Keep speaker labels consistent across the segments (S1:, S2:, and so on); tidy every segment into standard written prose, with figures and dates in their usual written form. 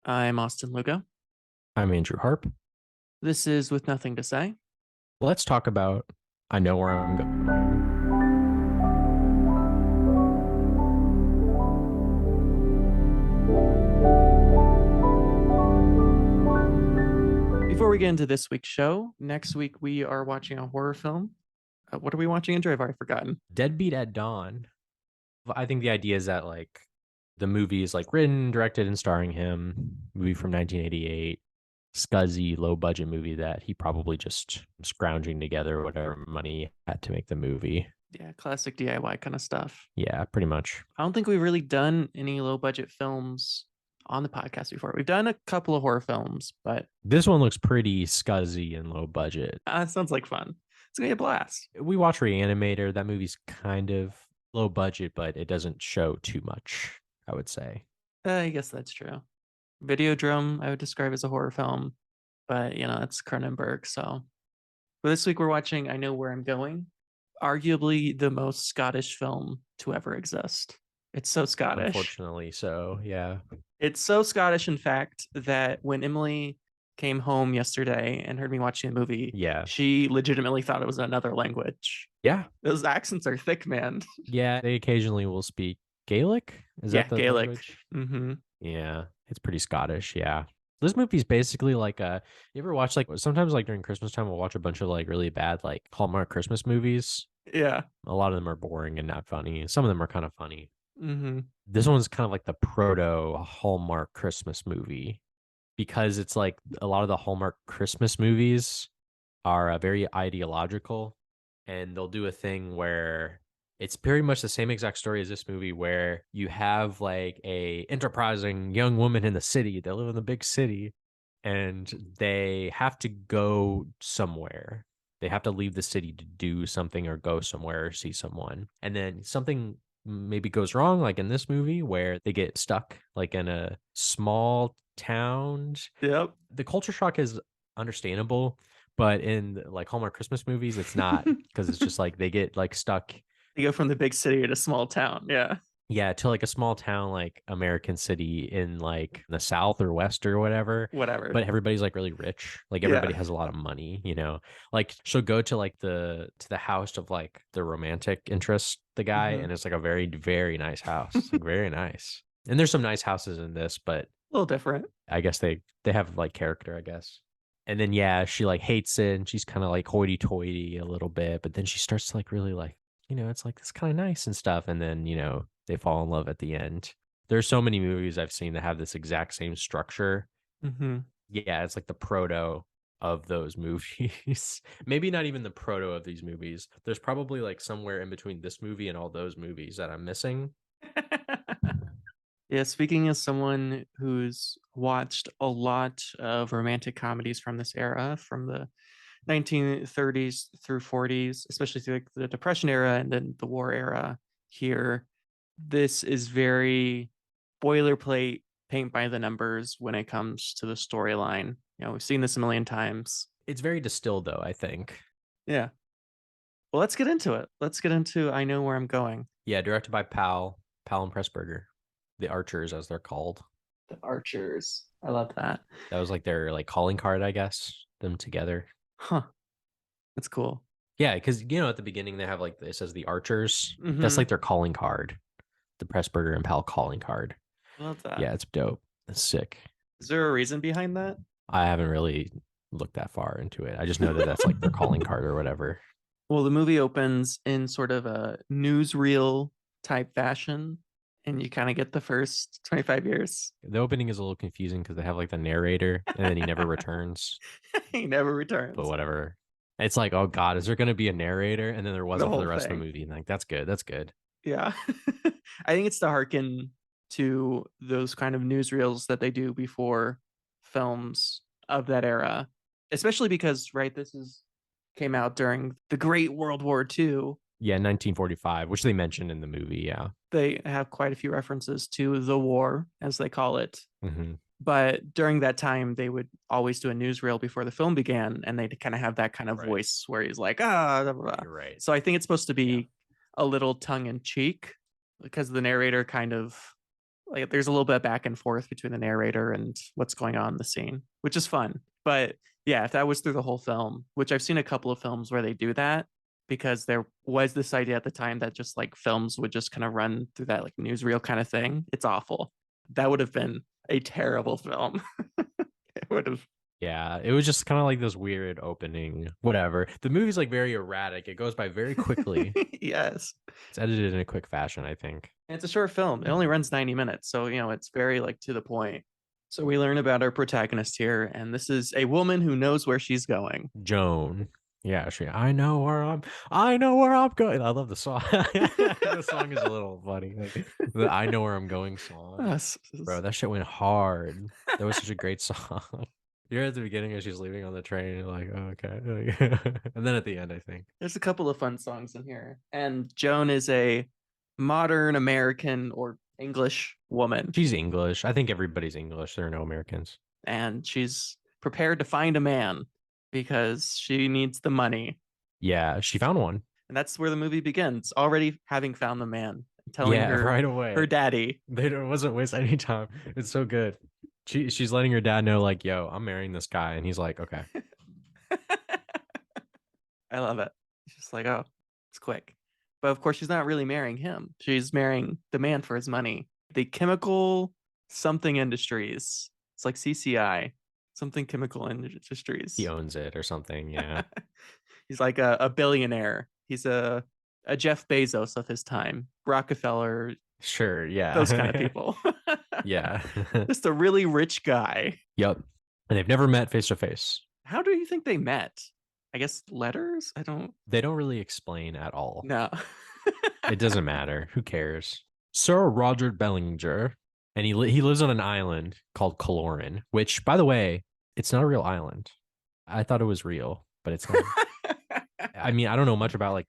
S1: I'm Austin Lugo.
S2: I'm Andrew Harp.
S1: This is With Nothing to Say.
S2: Let's talk about I Know Where I'm Going.
S1: Before we get into this week's show, next week we are watching a horror film. What are we watching, Andrew? I've already forgotten.
S2: Deadbeat at Dawn. I think the idea is that the movie is written, directed, and starring him. Movie from 1988. Scuzzy, low budget movie that he probably just scrounging together whatever money he had to make the movie.
S1: Yeah, classic DIY kind of stuff.
S2: Yeah, pretty much.
S1: I don't think we've really done any low budget films on the podcast before. We've done a couple of horror films, but
S2: This one looks pretty scuzzy and low budget.
S1: it sounds like fun. It's gonna be a blast.
S2: We watch Reanimator. That movie's kind of low budget, but it doesn't show too much, I would say.
S1: I guess that's true. Videodrome, I would describe as a horror film, but it's Cronenberg. So, but this week we're watching I Know Where I'm Going, arguably the most Scottish film to ever exist. It's so Scottish.
S2: Unfortunately, so yeah.
S1: It's so Scottish, in fact, that when Emily came home yesterday and heard me watching the movie,
S2: Yeah.
S1: she legitimately thought it was another language.
S2: Yeah.
S1: Those accents are thick, man.
S2: Yeah. They occasionally will speak Gaelic. Is
S1: Yeah,
S2: that the
S1: Gaelic.
S2: language?
S1: Mm-hmm.
S2: Yeah. It's pretty Scottish. Yeah. This movie's basically you ever watch sometimes during Christmas time we'll watch a bunch of really bad Hallmark Christmas movies.
S1: Yeah.
S2: A lot of them are boring and not funny. Some of them are kind of funny.
S1: Mm-hmm.
S2: This one's kind of like the proto Hallmark Christmas movie because it's like a lot of the Hallmark Christmas movies are very ideological, and they'll do a thing where it's pretty much the same exact story as this movie where you have a enterprising young woman in the city. They live in the big city and they have to go somewhere. They have to leave the city to do something or go somewhere or see someone. And then something maybe goes wrong, like in this movie, where they get stuck in a small town.
S1: Yep.
S2: The culture shock is understandable, but in Hallmark Christmas movies, it's not because it's just they get stuck.
S1: You go from the big city to small town. Yeah.
S2: Yeah, to a small town American city in the south or west or whatever.
S1: Whatever.
S2: But everybody's really rich. Everybody
S1: Yeah.
S2: has a lot of money. She'll go to the house of the romantic interest, the guy,
S1: Mm-hmm.
S2: and it's a very, very nice house. Very nice. And there's some nice houses in this, but
S1: A little different.
S2: I guess they have character, I guess. And then yeah, she hates it and she's kind of hoity toity a little bit, but then she starts to really it's kind of nice and stuff. And then, they fall in love at the end. There's so many movies I've seen that have this exact same structure.
S1: Mm-hmm.
S2: Yeah, it's the proto of those movies. Maybe not even the proto of these movies. There's probably somewhere in between this movie and all those movies that I'm missing.
S1: Yeah, speaking as someone who's watched a lot of romantic comedies from this era, from the 1930s through 40s, especially through the Depression era and then the war era here, this is very boilerplate, paint by the numbers when it comes to the storyline. We've seen this a million times.
S2: It's very distilled though, I think.
S1: Yeah. Well, let's get into it. Let's get into I Know Where I'm Going.
S2: Yeah, directed by Powell and Pressburger. The Archers, as they're called.
S1: The Archers. I love that.
S2: That was their calling card, I guess. Them together.
S1: Huh. That's cool.
S2: Yeah, because at the beginning they have it says the Archers. That's
S1: Mm-hmm.
S2: their calling card. The Pressburger and Powell calling card.
S1: I love that.
S2: Yeah, it's dope. It's sick.
S1: Is there a reason behind that?
S2: I haven't really looked that far into it. I just know that that's their calling card or whatever.
S1: Well, the movie opens in sort of a newsreel type fashion, and you kind of get the first 25 years.
S2: The opening is a little confusing because they have the narrator and then he never returns.
S1: He never returns.
S2: But whatever. It's oh God, is there going to be a narrator? And then there wasn't for the rest
S1: thing.
S2: of the movie. And that's good. That's good.
S1: Yeah. I think it's to hearken to those kind of newsreels that they do before films of that era, especially because, right, came out during the Great World War II.
S2: Yeah, 1945, which they mentioned in the movie. Yeah.
S1: They have quite a few references to the war, as they call it.
S2: Mm-hmm.
S1: But during that time, they would always do a newsreel before the film began, and they'd kind of have that kind of voice where he's like, blah, blah, blah.
S2: You're right.
S1: So I think it's supposed to be a little tongue in cheek because the narrator kind of Like there's a little bit of back and forth between the narrator and what's going on in the scene, which is fun. But yeah, if that was through the whole film, which I've seen a couple of films where they do that, because there was this idea at the time that just like films would just kind of run through that like newsreel kind of thing. It's awful. That would have been a terrible film. It would have.
S2: Yeah, it was just kind of like this weird opening. Whatever. The movie's like very erratic. It goes by very quickly.
S1: Yes.
S2: It's edited in a quick fashion, I think.
S1: And it's a short film. It only runs 90 minutes. So, it's very like to the point. So we learn about our protagonist here, and this is a woman who knows where she's going.
S2: Joan. Yeah, I know where I'm going. I love the song. The song is a little funny. Like, the I know where I'm going song. Bro, that shit went hard. That was such a great song. You're at the beginning as she's leaving on the train. You're like, oh, okay. And then at the end, I think.
S1: There's a couple of fun songs in here. And Joan is a modern American or English woman.
S2: She's English. I think everybody's English. There are no Americans.
S1: And she's prepared to find a man because she needs the money.
S2: Yeah, she found one.
S1: And that's where the movie begins, already having found the man, telling her
S2: right away.
S1: her daddy.
S2: They wasn't waste any time. It's so good. She's letting her dad know, like, yo, I'm marrying this guy. And he's like, okay.
S1: I love it. She's just like, oh, it's quick. But of course, she's not really marrying him. She's marrying the man for his money. The chemical something industries. It's like CCI, something chemical industries.
S2: He owns it or something. Yeah.
S1: He's like a billionaire. He's a Jeff Bezos of his time, Rockefeller.
S2: Sure. Yeah.
S1: Those kind of people.
S2: Yeah.
S1: Just a really rich guy.
S2: Yep. And they've never met face to face.
S1: How do you think they met? I guess letters?
S2: They don't really explain at all.
S1: No.
S2: It doesn't matter. Who cares? Sir Roger Bellinger. And he lives on an island called Caloran, which, by the way, it's not a real island. I thought it was real, but it's not. I mean, I don't know much about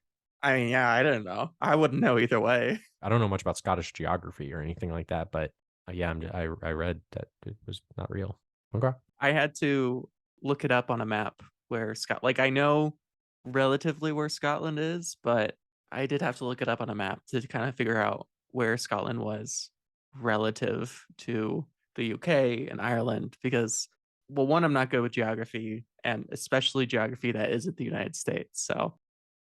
S1: yeah, I don't know. I wouldn't know either way.
S2: I don't know much about Scottish geography or anything like that, but yeah, I read that it was not real. Okay.
S1: I had to look it up on a map where I know relatively where Scotland is, but I did have to look it up on a map to kind of figure out where Scotland was relative to the UK and Ireland because, well, one, I'm not good with geography, and especially geography that isn't the United States. So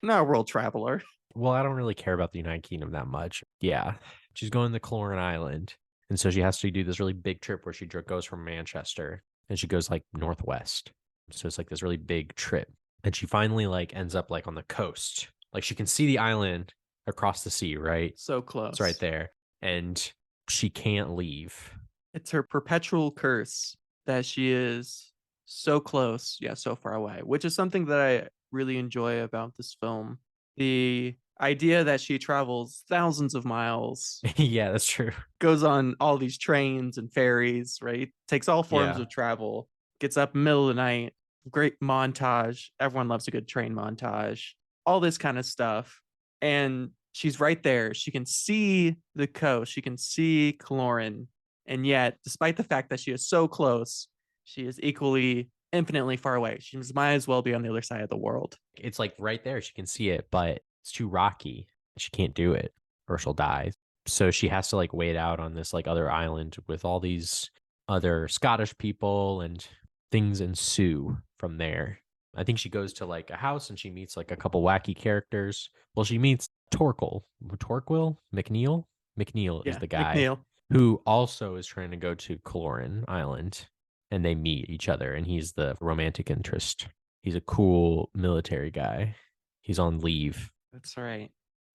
S1: I'm not a world traveler.
S2: Well, I don't really care about the United Kingdom that much. Yeah. She's going to Caloran Island. And so she has to do this really big trip where she goes from Manchester and she goes like northwest. So it's like this really big trip. And she finally like ends up like on the coast. Like she can see the island across the sea, right?
S1: So close.
S2: It's right there. And she can't leave.
S1: It's her perpetual curse that she is so close, yet so far away, which is something that I really enjoy about this film. The idea that she travels thousands of miles.
S2: Yeah, that's true.
S1: Goes on all these trains and ferries, right? Takes all forms of travel. Gets up middle of the night. Great montage. Everyone loves a good train montage. All this kind of stuff. And she's right there. She can see the coast. She can see Caloran. And yet, despite the fact that she is so close, she is equally infinitely far away. She might as well be on the other side of the world.
S2: It's like right there. She can see it, but it's too rocky. She can't do it or she'll die. So she has to like wait out on this like other island with all these other Scottish people, and things ensue from there. I think she goes to like a house and she meets like a couple wacky characters. Well, she meets Torquil McNeil. McNeil is the guy
S1: McNeil,
S2: who also is trying to go to Caloran Island, and they meet each other, and he's the romantic interest. He's a cool military guy. He's on leave.
S1: That's right.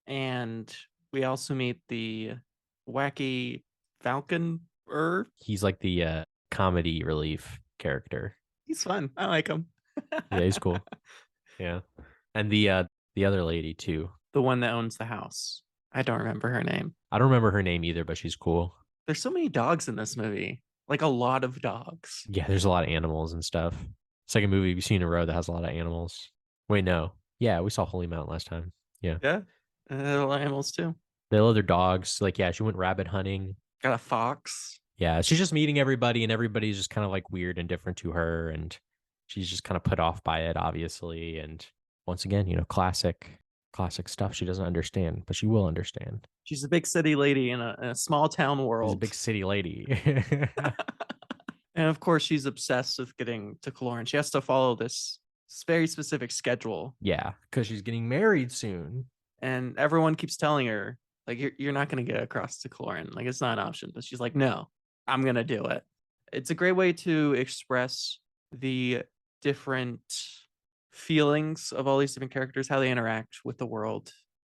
S1: And we also meet the wacky Falcon.
S2: He's like the comedy relief character.
S1: He's fun. I like him.
S2: Yeah, he's cool. Yeah. And the other lady too.
S1: The one that owns the house. I don't remember her name.
S2: I don't remember her name either, but she's cool.
S1: There's so many dogs in this movie. Like a lot of dogs.
S2: Yeah, there's a lot of animals and stuff. Second movie we've seen in a row that has a lot of animals. Wait, no. Yeah, we saw Holy Mountain last time. Yeah.
S1: Yeah. A lot of animals too.
S2: They love their dogs. Like, yeah, she went rabbit hunting.
S1: Got a fox.
S2: Yeah, she's just meeting everybody, and everybody's just kind of like weird and different to her, and she's just kind of put off by it, obviously. And once again, classic Classic stuff she doesn't understand, but she will understand.
S1: She's a big city lady in a small town
S2: She's a
S1: world.
S2: big city lady.
S1: And of course, she's obsessed with getting to Cologne. She has to follow this very specific schedule.
S2: Yeah, because she's getting married soon.
S1: And everyone keeps telling her, like, you're not going to get across to Cologne. Like, it's not an option. But she's like, no, I'm going to do it. It's a great way to express the different feelings of all these different characters, how they interact with the world.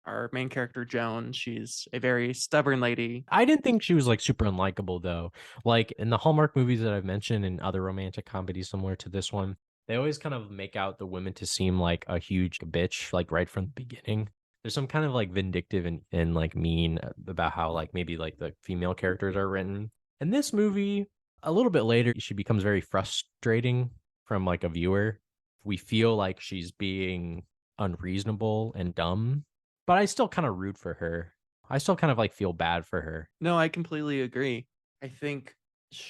S1: Our main character, Joan, she's a very stubborn lady.
S2: I didn't think she was like super unlikable though. Like in the Hallmark movies that I've mentioned and other romantic comedies similar to this one, they always kind of make out the women to seem like a huge bitch, like right from the beginning. There's some kind of like vindictive and like mean about how like maybe like the female characters are written. In this movie, a little bit later, she becomes very frustrating from like a viewer. We feel like she's being unreasonable and dumb, but I still kind of root for her. I still kind of like feel bad for her.
S1: No, I completely agree. I think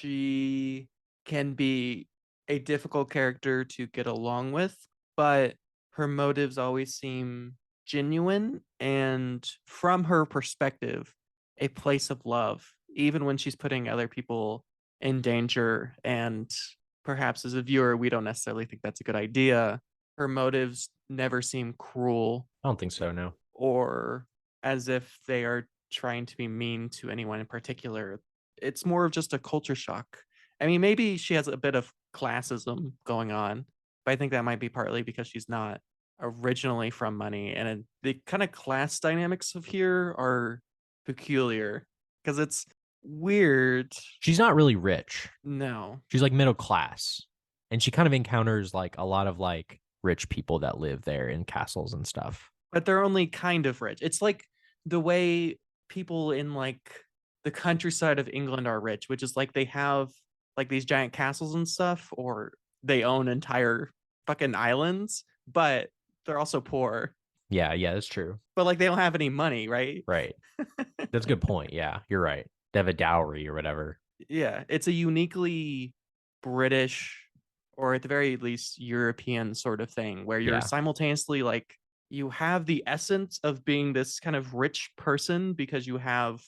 S1: she can be a difficult character to get along with, but her motives always seem genuine and from her perspective, a place of love, even when she's putting other people in danger. And perhaps as a viewer, we don't necessarily think that's a good idea. Her motives never seem cruel
S2: I don't think so, no.
S1: or as if they are trying to be mean to anyone in particular. It's more of just a culture shock. I mean, maybe she has a bit of classism going on, but I think that might be partly because she's not originally from money. And the kind of class dynamics of here are peculiar because it's weird.
S2: She's not really rich.
S1: No,
S2: She's like middle class. And she kind of encounters like a lot of like rich people that live there in castles and stuff.
S1: but they're only kind of rich. It's like the way people in like the countryside of England are rich, which is like they have like these giant castles and stuff, or they own entire fucking islands, but they're also poor.
S2: Yeah, yeah, that's true.
S1: But like they don't have any money, right?
S2: Right. That's a good point. Yeah, you're right. They have a dowry or whatever.
S1: Yeah, it's a uniquely British or at the very least European sort of thing where you're
S2: Yeah.
S1: simultaneously like you have the essence of being this kind of rich person because you have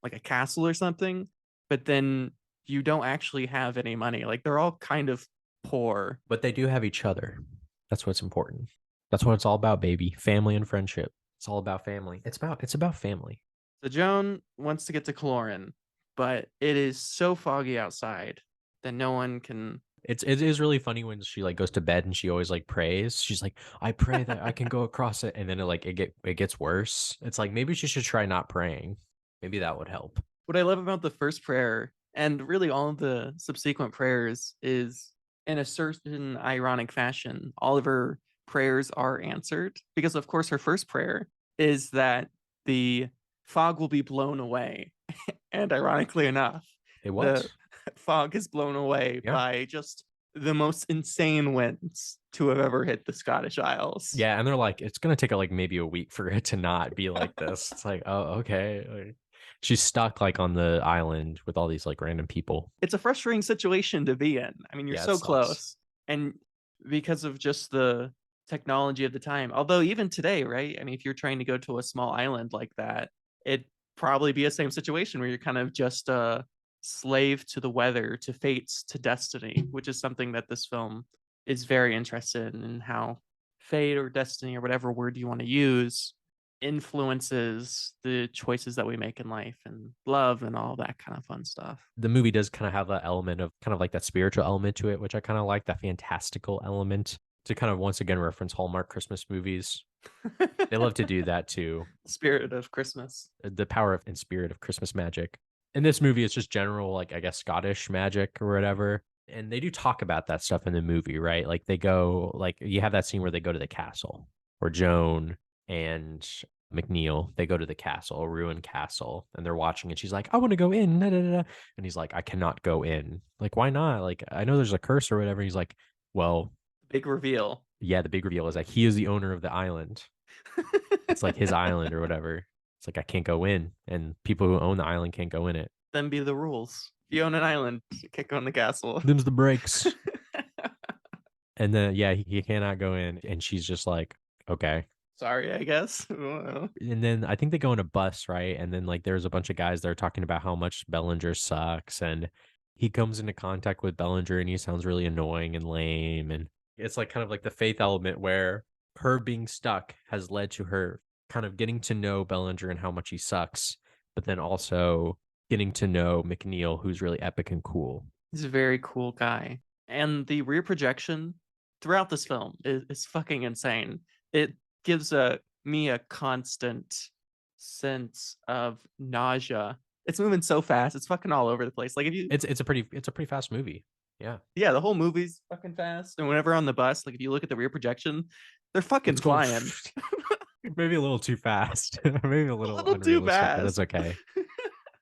S1: like a castle or something, but then you don't actually have any money. Like they're all kind of poor.
S2: But they do have each other. That's what's important. That's what it's all about, baby. Family and friendship. It's all about family. It's about family.
S1: So Joan wants to get to Clorin, but it is so foggy outside that no one can.
S2: It is really funny when she like goes to bed and she always like prays. She's like, I pray that I can go across it, and then it gets worse. It's like maybe she should try not praying. Maybe that would help.
S1: What I love about the first prayer and really all of the subsequent prayers is in a certain ironic fashion, all of her prayers are answered because, of course, her first prayer is that the fog will be blown away. And ironically enough,
S2: It
S1: the
S2: was.
S1: fog is blown away
S2: Yeah.
S1: by just the most insane winds to have ever hit the Scottish Isles.
S2: Yeah, and they're like, it's gonna take like maybe a week for it to not be like this. It's like, oh, okay. Like, she's stuck like on the island with all these like random people.
S1: It's a frustrating situation to be in. I mean, you're
S2: Yeah, it
S1: so
S2: sucks.
S1: close. And because of just the technology of the time, although even today, right? I mean, if you're trying to go to a small island like that, it'd probably be a same situation where you're kind of just a slave to the weather, to fates, to destiny, which is something that this film is very interested in how fate or destiny or whatever word you want to use influences the choices that we make in life and love and all that kind of fun stuff.
S2: The movie does kind of have that element of kind of like that spiritual element to it, which I kind of like, that fantastical element to kind of once again reference Hallmark Christmas movies. They love to do that too.
S1: Spirit of Christmas.
S2: The power of and spirit of Christmas magic. In this movie, it's just general, like I guess Scottish magic or whatever. And they do talk about that stuff in the movie, right? Like they go, like you have that scene where they go to the castle, where Joan and McNeil, they go to the castle, a ruined castle, and they're watching it. She's like, I want to go in. Da, da, da, da. And he's like, I cannot go in. Like, why not? Like, I know there's a curse or whatever. He's like, well,
S1: Big reveal.
S2: yeah, the big reveal is that he is the owner of the island. It's like his island or whatever. It's like I can't go in, and people who own the island can't go in it.
S1: Then be the rules. If you own an island, you can't go in the castle.
S2: Them's the breaks. And then yeah, he cannot go in, and she's just like, okay.
S1: Sorry, I guess. I don't know.
S2: And then I think they go on a bus, right? And then like there's a bunch of guys that are talking about how much Bellinger sucks, and he comes into contact with Bellinger and he sounds really annoying and lame. And it's like kind of like the faith element where her being stuck has led to her kind of getting to know Bellinger and how much he sucks, but then also getting to know McNeil, who's really epic and cool.
S1: He's a very cool guy. And the rear projection throughout this film is fucking insane. It gives me a constant sense of nausea. It's moving so fast. It's fucking all over the place. Like if you
S2: It's a pretty fast movie. Yeah.
S1: yeah, the whole movie's fucking fast. And whenever on the bus, like if you look at the rear projection, they're fucking
S2: It's going
S1: flying.
S2: maybe a little too fast. Maybe a
S1: A
S2: little
S1: little too
S2: unrealistic, but that's
S1: fast.
S2: okay.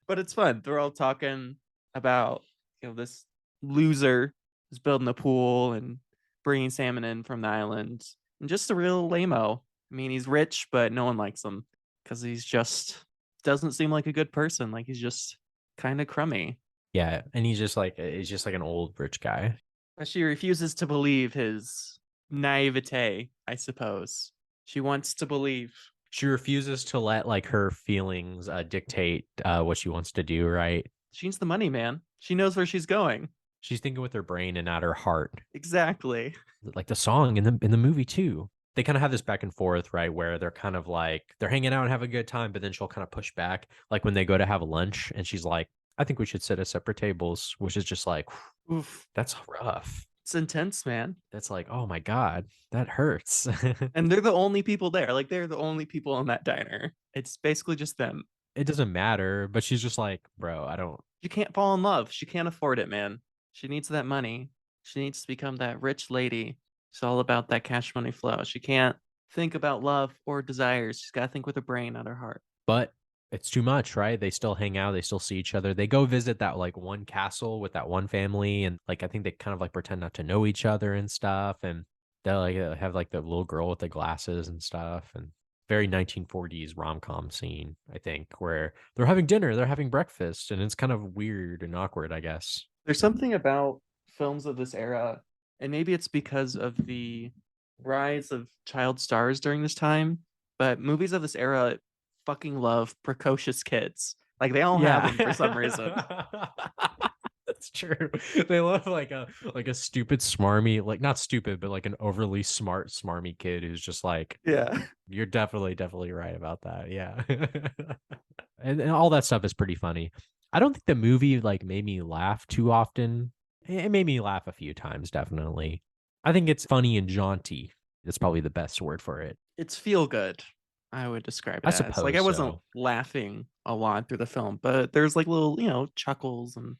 S1: But it's fun. They're all talking about, this loser who's building a pool and bringing salmon in from the island, and just a real lameo. I mean, he's rich, but no one likes him because he's just doesn't seem like a good person. Like he's just kind of crummy.
S2: Yeah, and he's just like an old rich guy.
S1: But she refuses to believe his naivete, I suppose. She wants to believe.
S2: She refuses to let like her feelings dictate what she wants to do, right?
S1: She needs the money, man. She knows where she's going.
S2: She's thinking with her brain and not her heart.
S1: Exactly.
S2: Like the song in the movie too. They kind of have this back and forth, right? Where they're kind of like they're hanging out and have a good time, but then she'll kind of push back. Like when they go to have lunch and she's like, I think we should sit at separate tables, which is just like,
S1: Oof.
S2: that's rough.
S1: It's intense, man.
S2: That's like, oh my God, that hurts.
S1: And they're the only people there. Like they're the only people in that diner. It's basically just them.
S2: It doesn't matter, but she's just like, bro, I don't.
S1: She can't fall in love. She can't afford it, man. She needs that money. She needs to become that rich lady. It's all about that cash money flow. She can't think about love or desires. She's got to think with her brain, not her heart.
S2: But it's too much, right? They still hang out, they still see each other. They go visit that like one castle with that one family, and like I think they kind of like pretend not to know each other and stuff. And they like have like the little girl with the glasses and stuff, and very 1940s rom-com scene, I think, where they're having dinner, they're having breakfast, and it's kind of weird and awkward, I guess.
S1: There's something about films of this era, and maybe it's because of the rise of child stars during this time, but movies of this era fucking love precocious kids. Like they all have
S2: Yeah.
S1: them for some reason.
S2: That's true. They love like a stupid smarmy, like not stupid, but like an overly smart smarmy kid who's just like,
S1: Yeah.
S2: you're definitely right about that. Yeah. And all that stuff is pretty funny. I don't think the movie like made me laugh too often. It made me laugh a few times, definitely. I think it's funny and jaunty. That's probably the best word for it.
S1: It's feel good. I would describe it
S2: I
S1: as. Like I
S2: suppose
S1: wasn't
S2: so.
S1: laughing a lot through the film, but there's like little, chuckles and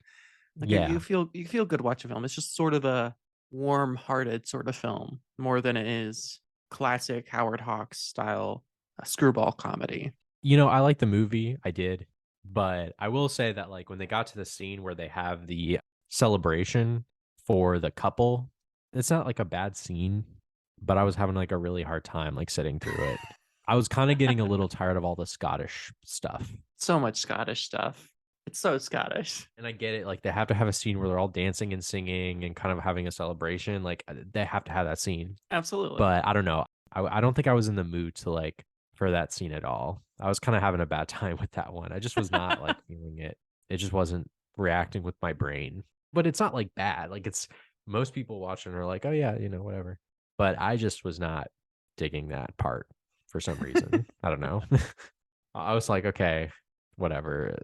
S1: like
S2: Yeah.
S1: you feel good watching film. It's just sort of a warm-hearted sort of film more than it is classic Howard Hawks style screwball comedy.
S2: I like the movie. I did. But I will say that like when they got to the scene where they have the celebration for the couple, it's not like a bad scene, but I was having like a really hard time like sitting through it. I was kind of getting a little tired of all the Scottish stuff.
S1: So much Scottish stuff. It's so Scottish.
S2: And I get it. Like they have to have a scene where they're all dancing and singing and kind of having a celebration. Like they have to have that scene.
S1: Absolutely.
S2: But I don't know. I don't think I was in the mood to like for that scene at all. I was kind of having a bad time with that one. I just was not like feeling it. It just wasn't reacting with my brain. But it's not like bad. Like it's most people watching are like, oh yeah, whatever. But I just was not digging that part for some reason. I don't know. I was like, okay, whatever.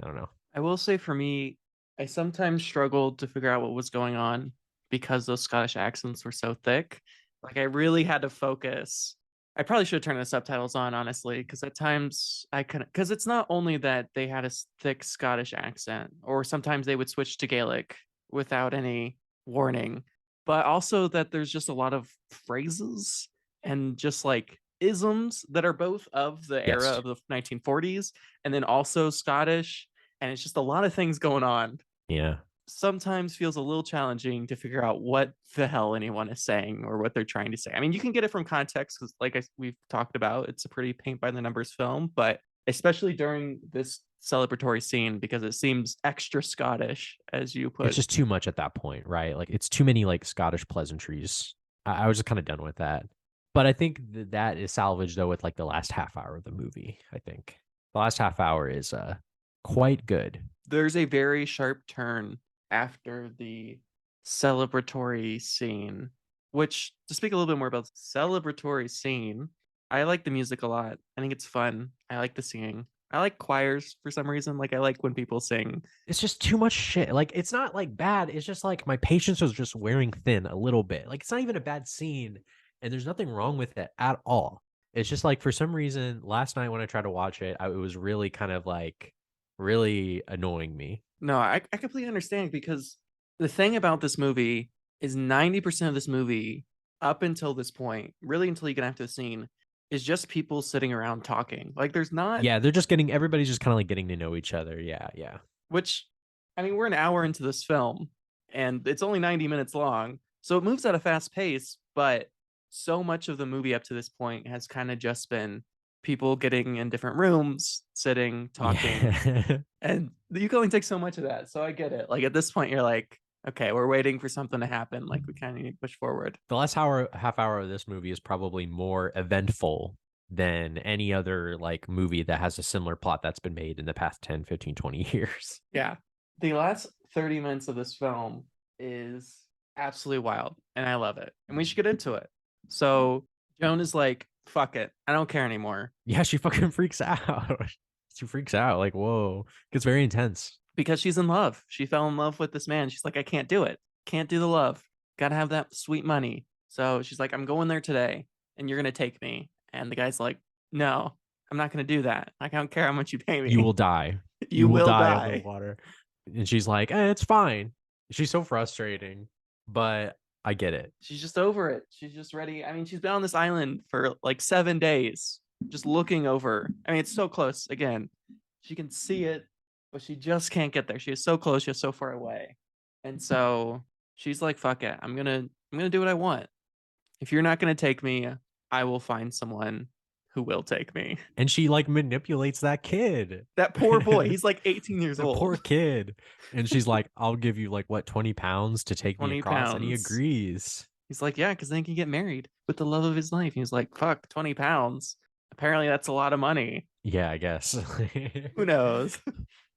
S2: I don't know.
S1: I will say for me, I sometimes struggled to figure out what was going on because those Scottish accents were so thick. Like I really had to focus. I probably should have turned the subtitles on, honestly, because at times I couldn't. Because it's not only that they had a thick Scottish accent, or sometimes they would switch to Gaelic without any warning, but also that there's just a lot of phrases and just like isms that are both of the era
S2: Yes.
S1: of the 1940s and then also Scottish, and it's just a lot of things going on.
S2: Yeah.
S1: Sometimes feels a little challenging to figure out what the hell anyone is saying or what they're trying to say. I mean, you can get it from context because, like we've talked about, it's a pretty paint by the numbers film, but especially during this celebratory scene because it seems extra Scottish, as you
S2: It's
S1: put.
S2: just too much at that point, right? Like it's too many like Scottish pleasantries. I was just kind of done with that. But I think that is salvaged though with like the last half hour of the movie. I think the last half hour is quite good.
S1: There's a very sharp turn after the celebratory scene, which to speak a little bit more about the celebratory scene, I like the music a lot. I think it's fun. I like the singing. I like choirs for some reason. Like I like when people sing.
S2: It's just too much shit. Like it's not like bad. It's just like my patience was just wearing thin a little bit. Like it's not even a bad scene, and there's nothing wrong with it at all. It's just like for some reason last night when I tried to watch it, it was really kind of like really annoying me.
S1: No, I completely understand because the thing about this movie is 90% of this movie, up until this point, really until you get after the scene, is just people sitting around talking. Like there's not,
S2: Yeah, they're just getting everybody's just kind of like getting to know each other. Yeah, yeah.
S1: which I mean, we're an hour into this film and it's only 90 minutes long. So it moves at a fast pace, but so much of the movie up to this point has kind of just been people getting in different rooms, sitting, talking,
S2: Yeah.
S1: and you can only take so much of that. So I get it. Like at this point, you're like, okay, we're waiting for something to happen. Like we kind of need to push forward.
S2: The last hour half hour of this movie is probably more eventful than any other like movie that has a similar plot that's been made in the past 10, 15, 20 years.
S1: Yeah. The last 30 minutes of this film is absolutely wild, and I love it. And we should get into it. So Joan is like, fuck it. I don't care anymore
S2: Yeah, she fucking freaks out. She freaks out like, whoa. Gets very intense.
S1: because she's in love. She fell in love with this man. She's like, I can't do it. Can't do the love. Gotta have that sweet money. So she's like, I'm going there today and you're going to take me. And the guy's like, no, I'm not going to do that. I don't care how much you pay
S2: You
S1: me.
S2: will die.
S1: You
S2: You will
S1: will
S2: die under the
S1: die.
S2: water. And she's like, it's fine. She's so frustrating, but I get it.
S1: She's just over it. She's just ready. I mean, she's been on this island for like 7 days, just looking over. I mean, it's so close. Again, she can see it, but she just can't get there. She is so close. She's so far away. And so she's like, fuck it. I'm gonna do what I want. If you're not gonna take me, I will find someone who will take me.
S2: And she like manipulates that kid.
S1: That poor boy. He's like 18 years
S2: The poor
S1: old.
S2: kid. And she's like, I'll give you like what, 20 pounds to take me
S1: 20
S2: across. And he
S1: pounds.
S2: agrees.
S1: He's like, yeah, because then he can get married with the love of his life. He's like, fuck, 20 pounds. Apparently, that's a lot of money.
S2: Yeah, I guess.
S1: Who knows?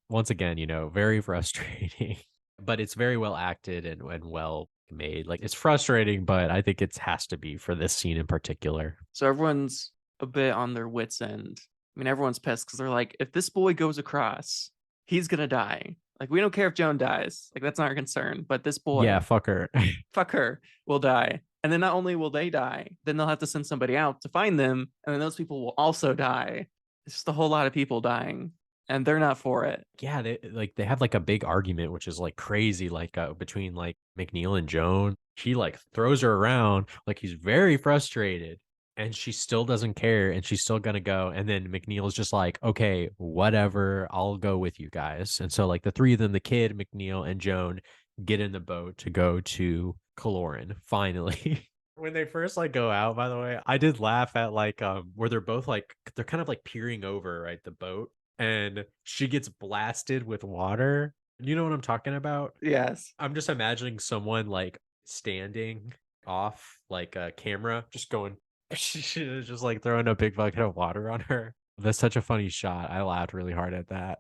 S2: Once again, very frustrating. But it's very well acted and well made. Like it's frustrating, but I think it has to be for this scene in particular.
S1: So everyone's a bit on their wits' end. I mean, everyone's pissed because they're like, if this boy goes across, he's gonna die. Like, we don't care if Joan dies. Like, that's not our concern. But this
S2: Yeah,
S1: boy,
S2: fuck her.
S1: fuck her, will die. And then not only will they die, then they'll have to send somebody out to find them, and then those people will also die. It's just a whole lot of people dying, and they're not for it.
S2: Yeah, they have like a big argument, which is like crazy, like between like McNeil and Joan. He like throws her around, like he's very frustrated, and she still doesn't care, and she's still gonna go. And then McNeil's just like, okay, whatever, I'll go with you guys. And so like the three of them, the kid, McNeil, and Joan, get in the boat to go to Caloran finally. When they first like go out, by the way, I did laugh at like where they're both like they're kind of like peering over, right, the boat, and she gets blasted with water. You know what I'm talking about?
S1: Yes.
S2: I'm just imagining someone like standing off like a camera, just going, she's just like throwing a big bucket of water on her. That's such a funny shot. I laughed really hard at that.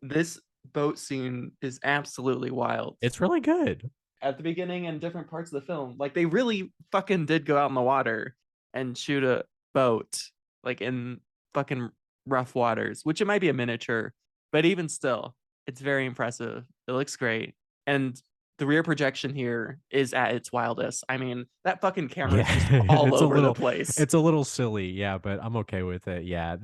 S1: This boat scene is absolutely wild.
S2: It's really good.
S1: At the beginning and different parts of the film, like they really fucking did go out in the water and shoot a boat, like in fucking rough waters, which it might be a miniature, but even still, it's very impressive. It looks great. And the rear projection here is at its wildest. I mean, that fucking camera is just
S2: Yeah,
S1: all over the place.
S2: it's a little silly, yeah, but I'm okay with it. Yeah,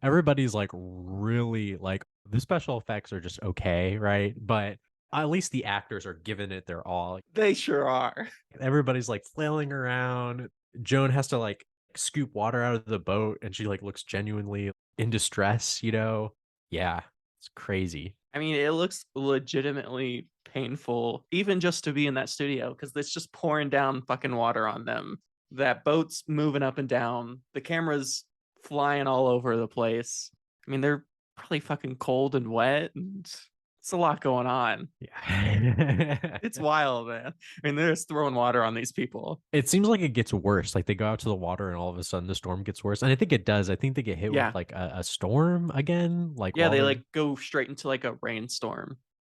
S2: everybody's like really like the special effects are just okay, right? But at least the actors are giving it their all.
S1: They sure are.
S2: Everybody's like flailing around. Joan has to like scoop water out of the boat, and she like looks genuinely in distress. Yeah, it's crazy.
S1: I mean, it looks legitimately painful, even just to be in that studio, because it's just pouring down fucking water on them. That boat's moving up and down. The camera's flying all over the place. I mean, they're probably fucking cold and wet, and It's a lot going on.
S2: Yeah.
S1: It's wild, man. I mean, they're just throwing water on these people.
S2: It seems like it gets worse. Like they go out to the water and all of a sudden the storm gets worse. And I think it does. I think they get hit with
S1: Yeah.
S2: like a storm again, like
S1: Yeah,
S2: while
S1: they
S2: they're
S1: like go straight into like a rainstorm.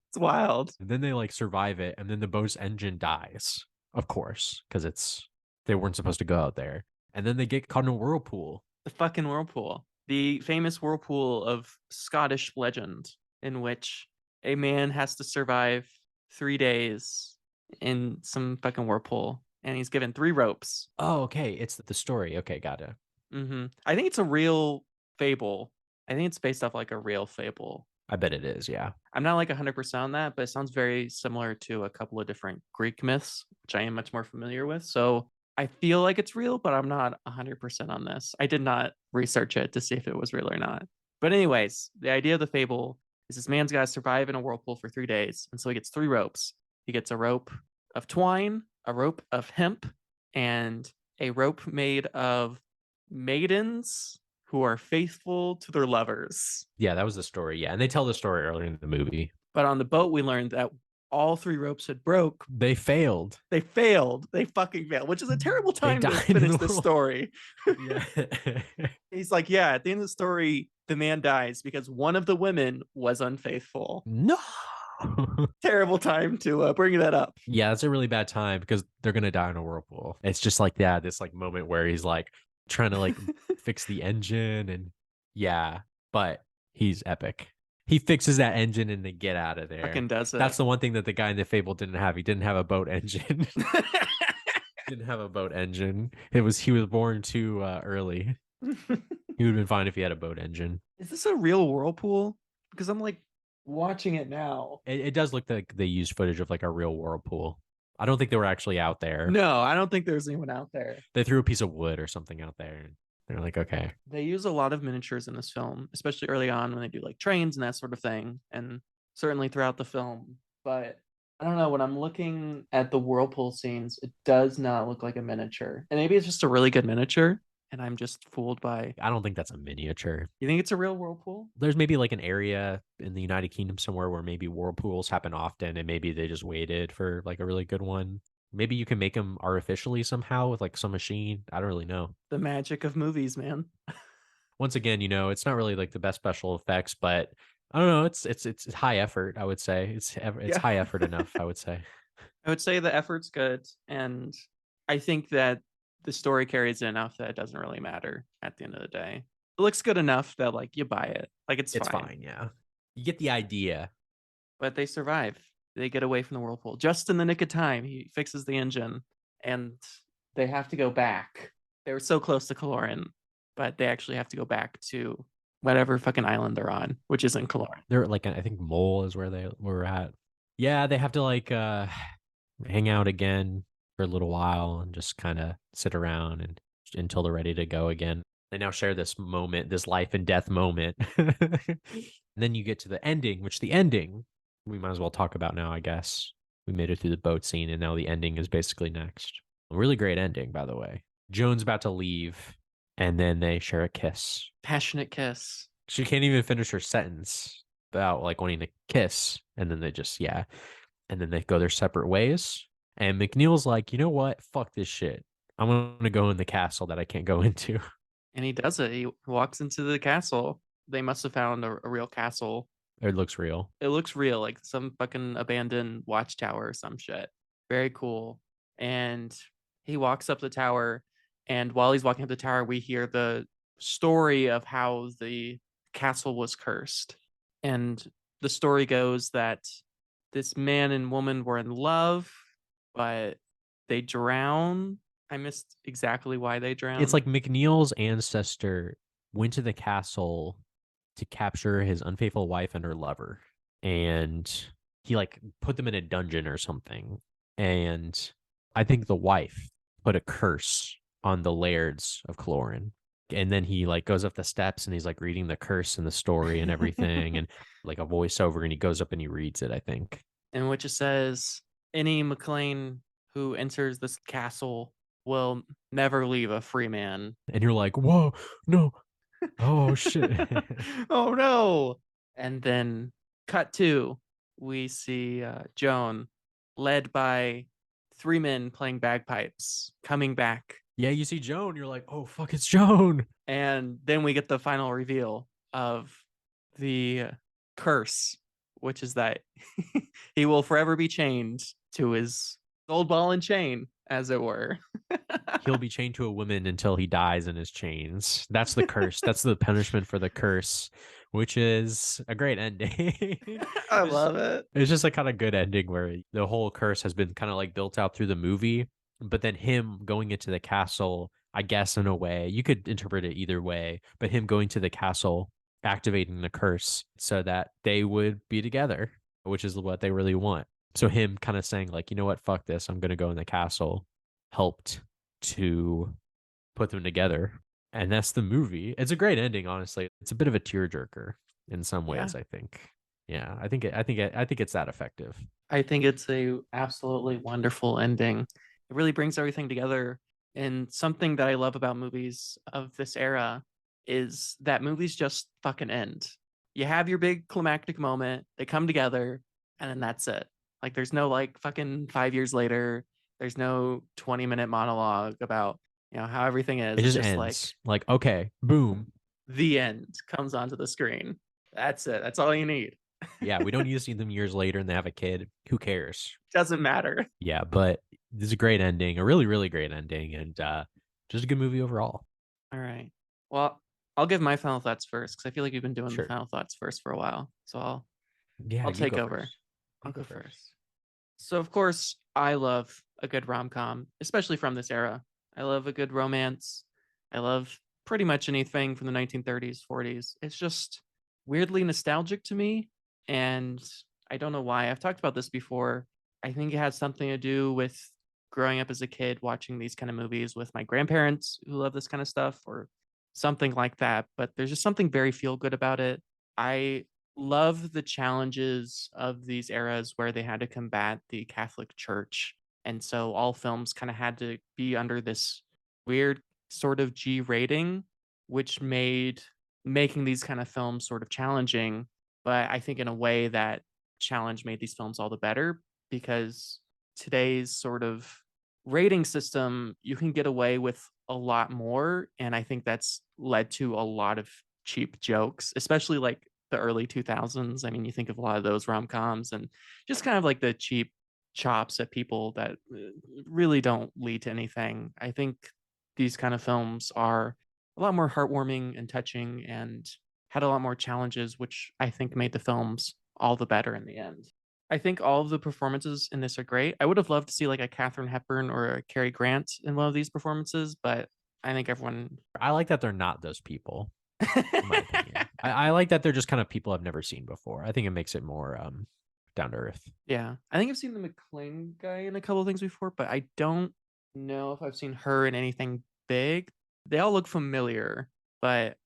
S1: It's wild.
S2: and then they like survive it, and then the boat's engine dies, of course, because it's they weren't supposed to go out there. And then they get caught in a whirlpool.
S1: The fucking whirlpool. The famous whirlpool of Scottish legend, in which a man has to survive 3 days in some fucking whirlpool, and he's given three ropes.
S2: Oh, okay. It's the story. Okay, got it.
S1: I think it's a real fable. I think it's based off like a real fable.
S2: I bet it is, yeah.
S1: I'm not like 100% on that, but it sounds very similar to a couple of different Greek myths, which I am much more familiar with. So I feel like it's real, but I'm not 100% on this. I did not research it to see if it was real or not. But, anyways, the idea of the fable is this man's got to survive in a whirlpool for 3 days. And so he gets three ropes. He gets a rope of twine, a rope of hemp, and a rope made of maidens who are faithful to their lovers.
S2: Yeah, that was the story. Yeah. And they tell the story earlier in the movie.
S1: But on the boat, we learned that all three ropes had broke.
S2: They failed.
S1: They failed. They fucking failed, which is a terrible
S2: They
S1: time to
S2: died in
S1: finish
S2: the
S1: this
S2: whirl-
S1: story.
S2: Yeah.
S1: He's like, yeah, at the end of the story, the man dies because one of the women was unfaithful.
S2: No.
S1: Terrible time to bring that up.
S2: Yeah, that's a really bad time because they're gonna die in a whirlpool. It's just like this like moment where he's like trying to like fix the engine and yeah, but he's epic. He fixes that engine and they get out of there.
S1: Fucking does it.
S2: That's the one thing that the guy in the fable didn't have. He didn't have a boat engine. Didn't have a boat engine. He was born too early. He would have been fine if he had a boat engine.
S1: Is this a real whirlpool? Because I'm like watching it now.
S2: It does look like they used footage of like a real whirlpool. I don't think they were actually out there.
S1: No, I don't think there's anyone out there.
S2: They threw a piece of wood or something out there. And they're like, okay.
S1: They use a lot of miniatures in this film, especially early on when they do like trains and that sort of thing, and certainly throughout the film. But I don't know, when I'm looking at the whirlpool scenes, it does not look like a miniature. And maybe it's just a really good miniature, and I'm just fooled by.
S2: I don't think that's a miniature.
S1: You think it's a real whirlpool?
S2: There's maybe like an area in the United Kingdom somewhere where maybe whirlpools happen often and maybe they just waited for like a really good one. Maybe you can make them artificially somehow with like some machine. I don't really know.
S1: The magic of movies, man.
S2: Once again, it's not really like the best special effects, but I don't know. It's high effort. I would say it's
S1: Yeah.
S2: high effort enough. I would say.
S1: I would say the effort's good, and I think that the story carries it enough that it doesn't really matter at the end of the day. It looks good enough that like you buy it. Like it's fine.
S2: Yeah. You get the idea.
S1: But they survive. They get away from the whirlpool just in the nick of time. He fixes the engine, and they have to go back. They were so close to Caloran, but they actually have to go back to whatever fucking island they're on, which isn't Caloran.
S2: They're like I think Mole is where they were at. Yeah, they have to like hang out again for a little while and just kind of sit around and until they're ready to go again. They now share this moment, this life and death moment. And then you get to the ending, which the ending we might as well talk about now, I guess. We made it through the boat scene and now the ending is basically next. A really great ending, by the way. Joan's about to leave and then they share a kiss.
S1: Passionate kiss.
S2: She can't even finish her sentence without like wanting to kiss. And then they just, yeah. And then they go their separate ways. And McNeil's like, you know what? Fuck this shit. I'm going to go in the castle that I can't go into.
S1: And he does it. He walks into the castle. They must have found a real castle.
S2: It looks real.
S1: It looks real, like some fucking abandoned watchtower or some shit. Very cool. And he walks up the tower. And while he's walking up the tower, we hear the story of how the castle was cursed. And the story goes that this man and woman were in love, but they drown. I missed exactly why they drowned.
S2: It's like McNeil's ancestor went to the castle to capture his unfaithful wife and her lover. And he like put them in a dungeon or something. And I think the wife put a curse on the lairds of Cloran. And then he like goes up the steps and he's like reading the curse and the story and everything and like a voiceover and he goes up and he reads it, I think.
S1: In which it says, any McLean who enters this castle will never leave a free man.
S2: And you're like, whoa, no. Oh, shit.
S1: Oh, no. And then cut to we see Joan, led by three men playing bagpipes, coming back.
S2: Yeah, you see Joan, you're like, oh fuck, it's Joan.
S1: And then we get the final reveal of the curse, which is that he will forever be chained to his gold ball and chain, as it were.
S2: He'll be chained to a woman until he dies in his chains. That's the curse. That's the punishment for the curse, which is a great ending.
S1: I
S2: it's,
S1: love it.
S2: it's just a kind of good ending where the whole curse has been kind of like built out through the movie, but then him going into the castle, I guess in a way, you could interpret it either way, but him going to the castle, activating the curse so that they would be together, which is what they really want. So him kind of saying like, you know what, fuck this, I'm gonna go in the castle, helped to put them together. And that's the movie. It's a great ending, honestly. It's a bit of a tearjerker in some
S1: Yeah.
S2: ways, I think. Yeah, I think it's that effective.
S1: I think it's a absolutely wonderful ending. It really brings everything together. And something that I love about movies of this era is that movies just fucking end. You have your big climactic moment, they come together, and then that's it. Like there's no like fucking 5 years later, there's no 20-minute monologue about, how everything
S2: It
S1: is. It's
S2: just
S1: just like
S2: ends. Like, okay, boom.
S1: the end comes onto the screen. That's it. That's all you need.
S2: Yeah, we don't need to see them years later and they have a kid. Who cares?
S1: Doesn't matter.
S2: Yeah, but this is a great ending, a really, really great ending, and just a good movie overall.
S1: All right. Well, I'll give my final thoughts first because I feel like you've been doing the
S2: Sure.
S1: final thoughts first for a while. So I'll
S2: Yeah,
S1: I'll
S2: you
S1: take
S2: go
S1: over.
S2: first.
S1: I'll
S2: You go
S1: go
S2: first.
S1: first. So of course, I love a good rom-com, especially from this era. I love a good romance. I love pretty much anything from the 1930s, 40s. It's just weirdly nostalgic to me, and I don't know why. I've talked about this before. I think it has something to do with growing up as a kid watching these kind of movies with my grandparents who love this kind of stuff or something like that, but there's just something very feel good about it. I love the challenges of these eras where they had to combat the Catholic Church. And so all films kind of had to be under this weird sort of G rating, which made making these kind of films sort of challenging. But I think in a way that challenge made these films all the better because today's sort of rating system, you can get away with a lot more. And I think that's led to a lot of cheap jokes, especially like the early 2000s. I mean, you think of a lot of those rom-coms and just kind of like the cheap chops at people that really don't lead to anything. I think these kind of films are a lot more heartwarming and touching and had a lot more challenges, which I think made the films all the better in the end. I think all of the performances in this are great. I would have loved to see like a Katherine Hepburn or a Cary Grant in one of these performances, but I think everyone.
S2: I like that they're not those people, in my opinion. I like that they're just kind of people I've never seen before. I think it makes it more down to earth.
S1: Yeah, I think I've seen the McLean guy in a couple of things before, but I don't know if I've seen her in anything big. They all look familiar, but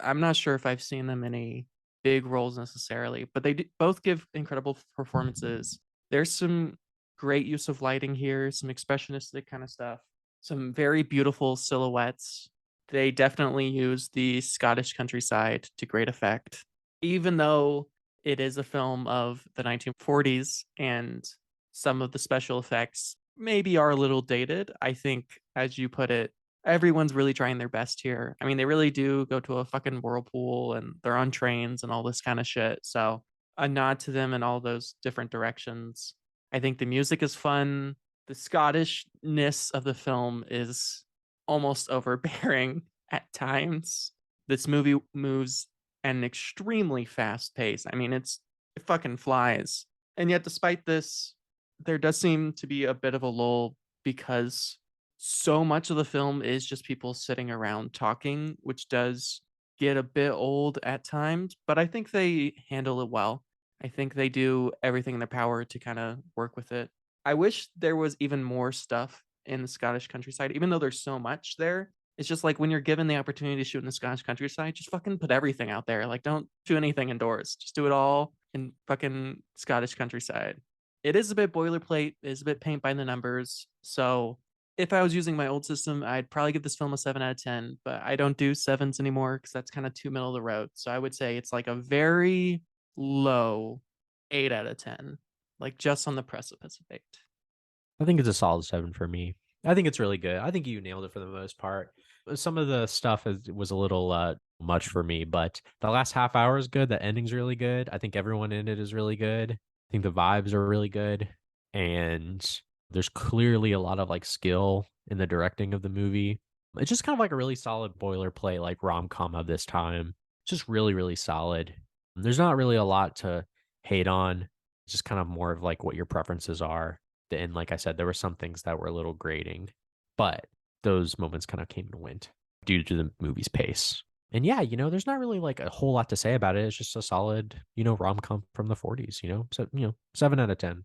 S1: I'm not sure if I've seen them in any big roles necessarily. But they both give incredible performances. There's some great use of lighting here, some expressionistic kind of stuff, some very beautiful silhouettes. They definitely use the Scottish countryside to great effect. Even though it is a film of the 1940s and some of the special effects maybe are a little dated, I think, as you put it, everyone's really trying their best here. I mean, they really do go to a fucking whirlpool and they're on trains and all this kind of shit. So, a nod to them in all those different directions. I think the music is fun. The Scottishness of the film is almost overbearing at times. This movie moves at an extremely fast pace. I mean, it fucking flies. And yet, despite this, there does seem to be a bit of a lull because so much of the film is just people sitting around talking, which does get a bit old at times, but I think they handle it well. I think they do everything in their power to kind of work with it. I wish there was even more stuff in the Scottish countryside, even though there's so much there. It's just like when you're given the opportunity to shoot in the Scottish countryside, just fucking put everything out there. Like, don't do anything indoors. Just do it all in fucking Scottish countryside. It is a bit boilerplate, it is a bit paint by the numbers. So if I was using my old system, I'd probably give this film a 7 out of 10, but I don't do sevens anymore because that's kind of too middle of the road. So I would say it's like a very low 8 out of 10, like just on the precipice of 8.
S2: I think it's a solid 7 for me. I think it's really good. I think you nailed it for the most part. Some of the stuff was a little much for me, but the last half hour is good. The ending's really good. I think everyone in it is really good. I think the vibes are really good, and there's clearly a lot of like skill in the directing of the movie. It's just kind of like a really solid boilerplate like rom com of this time. It's just really really solid. There's not really a lot to hate on. It's just kind of more of like what your preferences are. And like I said, there were some things that were a little grating, but those moments kind of came and went due to the movie's pace. And yeah, there's not really like a whole lot to say about it. It's just a solid, rom com from the 40s, So, 7 out of 10.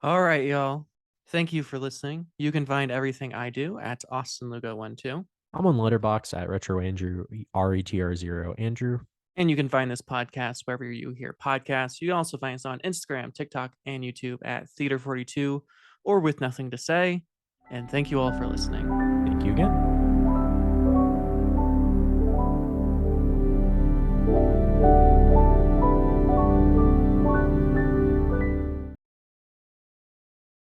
S1: All right, y'all. Thank you for listening. You can find everything I do at Austin Lugo12.
S2: I'm on Letterbox at Retro Andrew, RETR0 Andrew.
S1: And you can find this podcast wherever you hear podcasts. You can also find us on Instagram, TikTok, and YouTube at Theater42 or With Nothing to Say. And thank you all for listening.
S2: Thank you again.